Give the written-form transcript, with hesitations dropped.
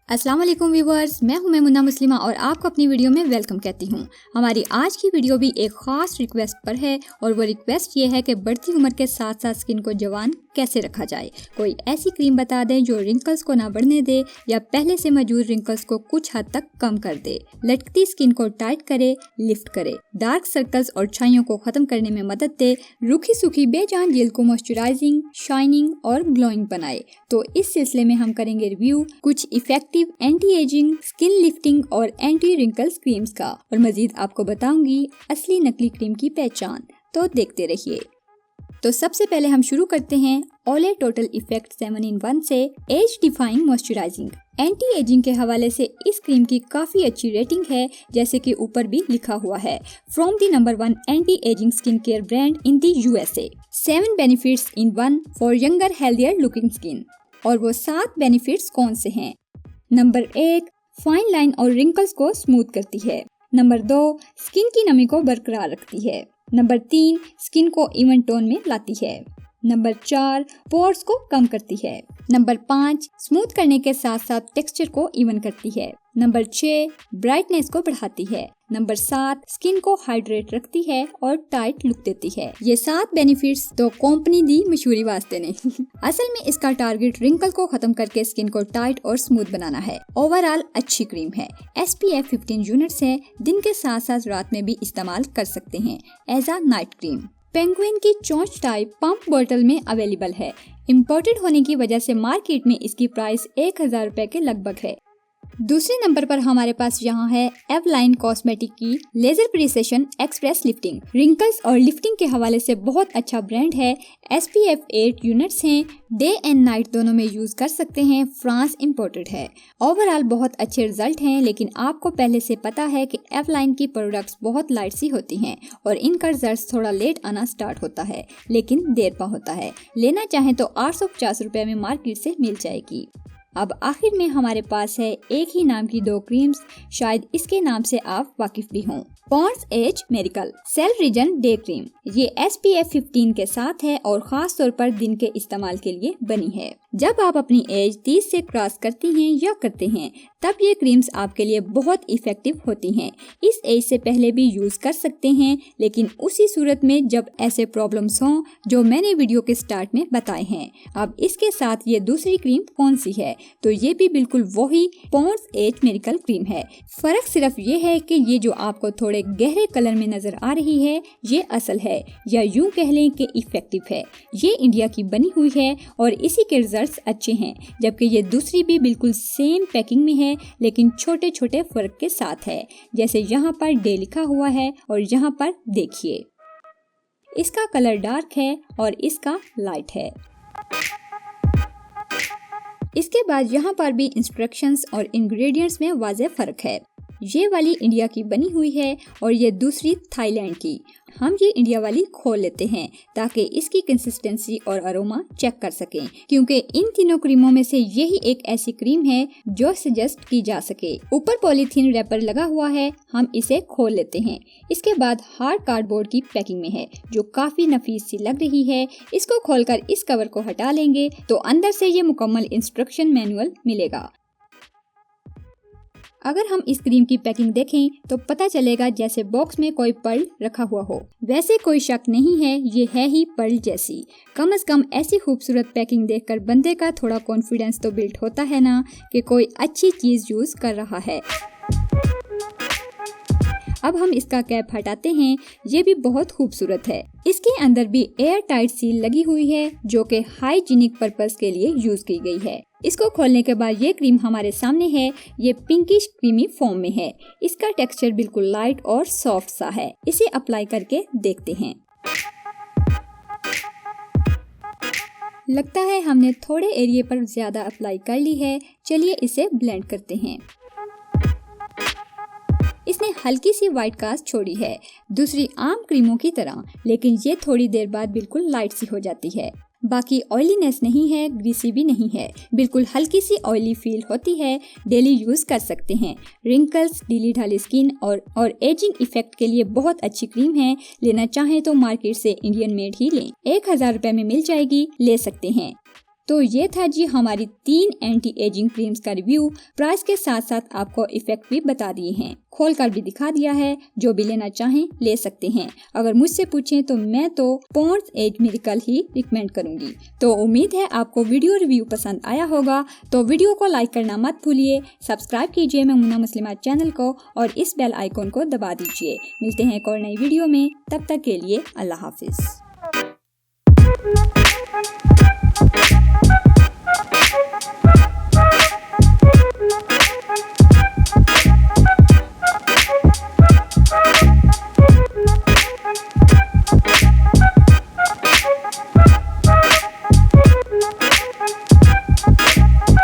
अस्सलाम वालेकुम व्यूवर्स, मैं हूं मुन्ना मुस्लिमा और आपको अपनी वीडियो में वेलकम कहती हूं। हमारी आज की वीडियो भी एक ख़ास रिक्वेस्ट पर है और वो रिक्वेस्ट ये है कि बढ़ती उम्र के साथ साथ स्किन को जवान कैसे रखा जाए। कोई ऐसी क्रीम बता दें जो रिंकल्स को ना बढ़ने दे या पहले से मौजूद रिंकल्स को कुछ हद तक कम कर दे, लटकती स्किन को टाइट करे, लिफ्ट करे, डार्क सर्कल्स और छाइयों को खत्म करने में मदद दे, रूखी सूखी बेजान जेल को मॉइस्चराइजिंग, शाइनिंग और ग्लोइंग बनाए। तो इस सिलसिले में हम करेंगे रिव्यू कुछ effective anti ageing, skin lifting और एंटी रिंकल्स क्रीम्स का, और मजीद आपको बताऊंगी असली नकली क्रीम की पहचान। तो देखते रहिए। तो सबसे पहले हम शुरू करते हैं ओले टोटल इफेक्ट 7 in 1 से age defying moisturising. Anti ageing के हवाले से इस क्रीम की काफी अच्छी रेटिंग है, जैसे कि ऊपर भी लिखा हुआ है, from the number 1 anti ageing skin care brand in the USA। 7 benefits in 1 for younger healthier looking skin. और वो 7 बेनिफिट्स कौन से हैं? नंबर 1, फाइन लाइन और रिंकल्स को स्मूथ करती है। नंबर 2, स्किन की नमी को बरकरार रखती है। नंबर 3, स्किन को इवन टोन में लाती है। नंबर 4, पोर्स को कम करती है। नंबर 5, स्मूथ करने के साथ साथ टेक्सचर को इवन करती है। नंबर 6, ब्राइटनेस को बढ़ाती है। नंबर 7, स्किन को हाइड्रेट रखती है और टाइट लुक देती है। ये 7 बेनिफिट्स तो कंपनी दी मशहूरी वास्ते नहीं असल में इसका टारगेट रिंकल को खत्म करके स्किन को टाइट और स्मूथ बनाना है। ओवरऑल अच्छी क्रीम है। SPF 15 यूनिट्स है, दिन के साथ साथ रात में भी इस्तेमाल कर सकते हैं as a night cream. Penguin की चोंच टाइप पंप बोतल में अवेलेबल है। इम्पोर्टेड होने की वजह से मार्केट में इसकी प्राइस 1000 रुपए के लगभग है। दूसरे नंबर पर हमारे पास यहाँ है एवलाइन कॉस्मेटिक की laser precision express lifting. Wrinkles और लिफ्टिंग के हवाले से बहुत अच्छा ब्रांड है। SPF 8 यूनिट्स हैं, डे एंड नाइट दोनों में यूज कर सकते हैं। फ्रांस इम्पोर्टेड है। ओवरऑल बहुत अच्छे रिजल्ट हैं, लेकिन आपको पहले से पता है कि एवलाइन की प्रोडक्ट्स बहुत लाइट सी होती हैं और इनका रिजल्ट थोड़ा लेट आना स्टार्ट होता है, लेकिन देर पा होता है। लेना चाहें तो 850 रुपए में मार्केट से मिल जाएगी। अब आखिर में हमारे पास है एक ही नाम की 2 क्रीम्स, शायद इसके नाम से आप वाकिफ भी हों। पॉन्ड्स एज मेरिकल सेल रिजन डे क्रीम। ये SPF 15 के साथ है और खास तौर पर दिन के इस्तेमाल के लिए बनी है। जब आप अपनी एज 30 से क्रॉस करती हैं या करते हैं, तब ये क्रीम्स आपके लिए बहुत इफेक्टिव होती हैं। इस एज से पहले भी यूज कर सकते हैं, लेकिन उसी सूरत में जब ऐसे प्रॉब्लम्स हों जो मैंने वीडियो के स्टार्ट में बताए हैं। अब इसके साथ ये दूसरी क्रीम कौन सी है? तो ये भी बिल्कुल वही पॉन्ड्स एज मेरिकल क्रीम है। फर्क सिर्फ ये है कि ये जो आपको थोड़े गहरे कलर में नजर आ रही है, ये असल है, या यूं कह लें कि इफेक्टिव है। ये इंडिया की बनी हुई है और इसी के रिजल्ट्स अच्छे हैं, जबकि ये दूसरी भी बिल्कुल सेम पैकिंग में है, लेकिन छोटे छोटे फर्क के साथ है। जैसे यहाँ पर डे लिखा हुआ है और यहाँ पर देखिए, इसका कलर डार्क है और इसका लाइट है। इसके बाद यहाँ पर भी इंस्ट्रक्शंस और इंग्रेडिएंट्स में वाज़ेह फर्क है। ये वाली इंडिया की बनी हुई है और ये दूसरी थाईलैंड की। हम ये इंडिया वाली खोल लेते हैं ताकि इसकी कंसिस्टेंसी और अरोमा चेक कर सकें, क्योंकि इन तीनों क्रीमों में से यही एक ऐसी क्रीम है जो सजेस्ट की जा सके। ऊपर पॉलीथीन रैपर लगा हुआ है, हम इसे खोल लेते हैं। इसके बाद हार्ड कार्डबोर्ड की पैकिंग में है, जो काफी नफीस सी लग रही है। इसको खोलकर इस कवर को हटा लेंगे तो अंदर से ये मुकम्मल इंस्ट्रक्शन मैनुअल मिलेगा। अगर हम इस क्रीम की पैकिंग देखें तो पता चलेगा जैसे बॉक्स में कोई पर्ल रखा हुआ हो। वैसे कोई शक नहीं है, ये है ही पर्ल जैसी। कम से कम ऐसी खूबसूरत पैकिंग देखकर बंदे का थोड़ा कॉन्फिडेंस तो बिल्ड होता है ना, कि कोई अच्छी चीज यूज कर रहा है। अब हम इसका कैप हटाते हैं। ये भी बहुत खूबसूरत है। इसके अंदर भी एयर टाइट सील लगी हुई है, जो कि हाइजीनिक पर्पस के लिए यूज की गई है। इसको खोलने के बाद ये क्रीम हमारे सामने है। ये पिंकिश क्रीमी फॉर्म में है। इसका टेक्सचर बिल्कुल लाइट और सॉफ्ट सा है। इसे अप्लाई करके देखते हैं। लगता है हमने थोड़े एरिया पर ज्यादा अप्लाई कर ली है। चलिए इसे ब्लेंड करते हैं। इसने हल्की सी व्हाइट कास्ट छोड़ी है, दूसरी आम क्रीमों की तरह, लेकिन ये थोड़ी देर बाद बिल्कुल लाइट सी हो जाती है। बाकी ऑयलीनेस नहीं है, ग्रीसी भी नहीं है, बिल्कुल हल्की सी ऑयली फील होती है। डेली यूज कर सकते हैं। रिंकल्स, ढीली ढाली स्किन और एजिंग इफेक्ट के लिए बहुत अच्छी क्रीम है। लेना चाहें तो मार्केट से इंडियन मेड ही लें, 1000 रुपए में मिल जाएगी, ले सकते हैं। तो ये था जी हमारी 3 एंटी एजिंग क्रीम्स का रिव्यू। प्राइस के साथ साथ आपको इफेक्ट भी बता दिए हैं, खोल कर भी दिखा दिया है। जो भी लेना चाहें ले सकते हैं। अगर मुझसे पूछें तो मैं तो पॉन्ड्स एज मिरेकल ही रिकमेंड करूंगी। तो उम्मीद है आपको वीडियो रिव्यू पसंद आया होगा। तो वीडियो को लाइक करना मत भूलिए, सब्सक्राइब कीजिए मेमुन्ना मुस्लिमा चैनल को और इस बेल आइकॉन को दबा दीजिए। मिलते हैं एक और नई वीडियो में, तब तक के लिए अल्लाह हाफिज।